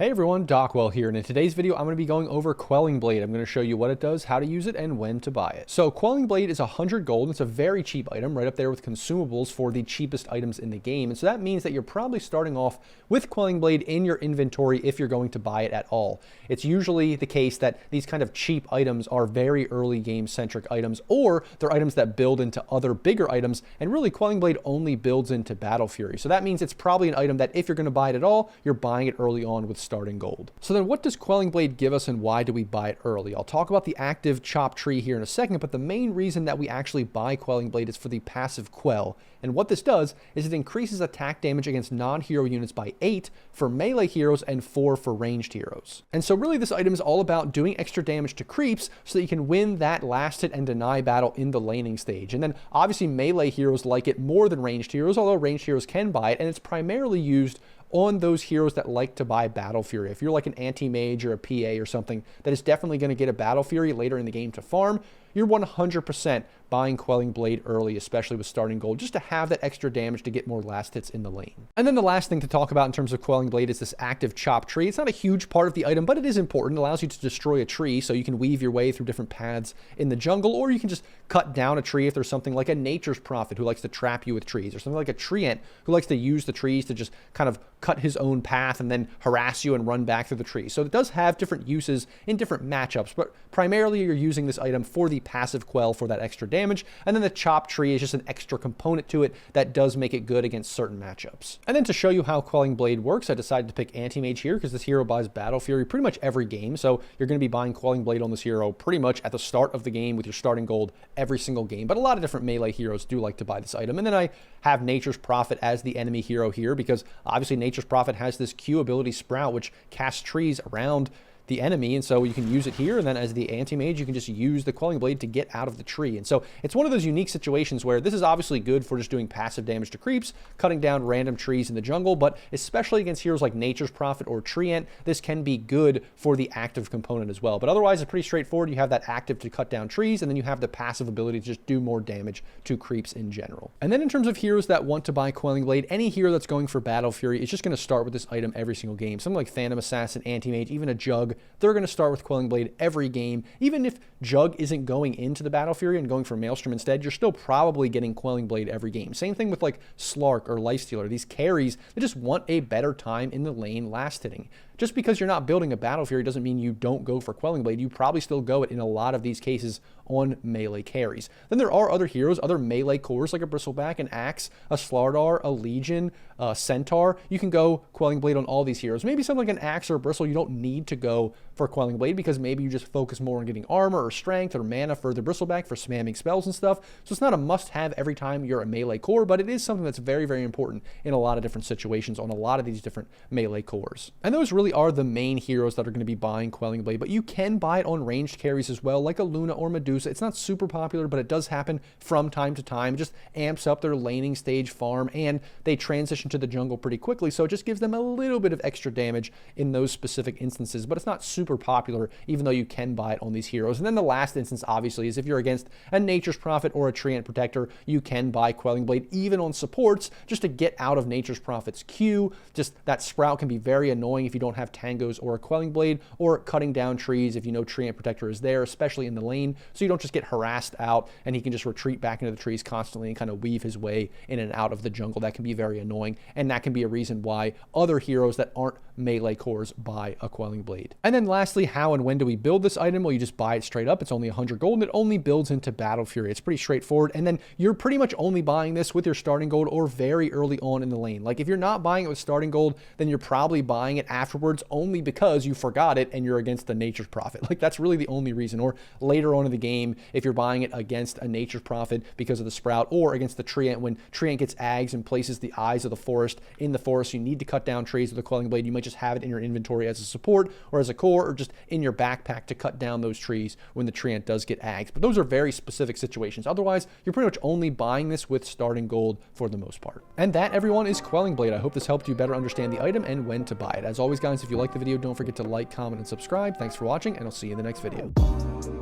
Hey everyone, Dockwell here, and in today's video I'm going to be going over Quelling Blade. I'm going to show you what it does, how to use it, and when to buy it. So Quelling Blade is 100 gold, and it's a very cheap item, right up there with consumables for the cheapest items in the game. And so that means that you're probably starting off with Quelling Blade in your inventory if you're going to buy it at all. It's usually the case that these kind of cheap items are very early game centric items, or they're items that build into other bigger items, and really Quelling Blade only builds into Battle Fury. So that means it's probably an item that if you're going to buy it at all, you're buying it early on with starting gold. So then what does Quelling Blade give us and why do we buy it early? I'll talk about the active chop tree here in a second, but the main reason that we actually buy Quelling Blade is for the passive Quell. And what this does is it increases attack damage against non-hero units by 8 for melee heroes and 4 for ranged heroes. And so really this item is all about doing extra damage to creeps so that you can win that last hit and deny battle in the laning stage. And then obviously melee heroes like it more than ranged heroes, although ranged heroes can buy it, and it's primarily used on those heroes that like to buy Battle Fury. If you're like an anti-mage or a PA or something that is definitely going to get a Battle Fury later in the game to farm, you're 100% buying Quelling Blade early, especially with starting gold, just to have that extra damage to get more last hits in the lane. And then the last thing to talk about in terms of Quelling Blade is this active chop tree. It's not a huge part of the item, but it is important. It allows you to destroy a tree, so you can weave your way through different paths in the jungle, or you can just cut down a tree if there's something like a Nature's Prophet who likes to trap you with trees, or something like a Treant who likes to use the trees to just kind of cut his own path and then harass you and run back through the tree. So it does have different uses in different matchups, but primarily you're using this item for the passive Quell for that extra damage, and then the chop tree is just an extra component to it that does make it good against certain matchups. And then to show you how Quelling Blade works, I decided to pick Anti-Mage here because this hero buys Battle Fury pretty much every game, so you're going to be buying Quelling Blade on this hero pretty much at the start of the game with your starting gold every single game, but a lot of different melee heroes do like to buy this item. And then I have Nature's Prophet as the enemy hero here because obviously Nature's Prophet has this Q ability Sprout, which casts trees around the enemy, and so you can use it here, and then as the anti-mage you can just use the Quelling Blade to get out of the tree. And so it's one of those unique situations where this is obviously good for just doing passive damage to creeps, cutting down random trees in the jungle, but especially against heroes like Nature's Prophet or Treant, this can be good for the active component as well. But otherwise it's pretty straightforward. You have that active to cut down trees, and then you have the passive ability to just do more damage to creeps in general. And then in terms of heroes that want to buy Quelling Blade, any hero that's going for Battle Fury is just going to start with this item every single game. Something like Phantom Assassin, Anti-Mage, even a Jug, they're going to start with Quelling Blade every game. Even if Jug isn't going into the Battle Fury and going for Maelstrom instead, you're still probably getting Quelling Blade every game. Same thing with like Slark or Lifestealer. These carries, they just want a better time in the lane last hitting. Just because you're not building a Battle Fury doesn't mean you don't go for Quelling Blade. You probably still go it in a lot of these cases on melee carries. Then there are other heroes, other melee cores like a Bristleback, an Axe, a Slardar, a Legion, a Centaur. You can go Quelling Blade on all these heroes. Maybe something like an Axe or a Bristle, you don't need to go for Quelling Blade because maybe you just focus more on getting armor or strength or mana for the Bristleback for spamming spells and stuff. So it's not a must-have every time you're a melee core, but it is something that's very, very important in a lot of different situations on a lot of these different melee cores. And those really are the main heroes that are going to be buying Quelling Blade, but you can buy it on ranged carries as well, like a Luna or Medusa. It's not super popular, but it does happen from time to time. It just amps up their laning stage farm, and they transition to the jungle pretty quickly, so it just gives them a little bit of extra damage in those specific instances, but it's not super popular, even though you can buy it on these heroes. And then the last instance, obviously, is if you're against a Nature's Prophet or a Treant Protector, you can buy Quelling Blade even on supports just to get out of Nature's Prophet's Q. Just that Sprout can be very annoying if you don't have Tangos or a Quelling Blade, or cutting down trees if you know Treant Protector is there, especially in the lane, so you don't just get harassed out and he can just retreat back into the trees constantly and kind of weave his way in and out of the jungle. That can be very annoying, and that can be a reason why other heroes that aren't melee cores buy a Quelling Blade. And then lastly, how and when do we build this item? Well, you just buy it straight up. It's only 100 gold, and it only builds into Battle Fury. It's pretty straightforward, and then you're pretty much only buying this with your starting gold or very early on in the lane. Like if you're not buying it with starting gold, then you're probably buying it afterwards only because you forgot it and you're against the Nature's Prophet. Like that's really the only reason. Or later on in the game, if you're buying it against a Nature's Prophet because of the Sprout, or against the Treant when Treant gets Ags and places the Eyes of the Forest in the forest, you need to cut down trees with a Quelling Blade. You might just have it in your inventory as a support or as a core, or just in your backpack to cut down those trees when the Treant does get Ags. But those are very specific situations. Otherwise, you're pretty much only buying this with starting gold for the most part. And that, everyone, is Quelling Blade. I hope this helped you better understand the item and when to buy it. As always, guys, if you like the video, don't forget to like, comment, and subscribe. Thanks for watching, and I'll see you in the next video.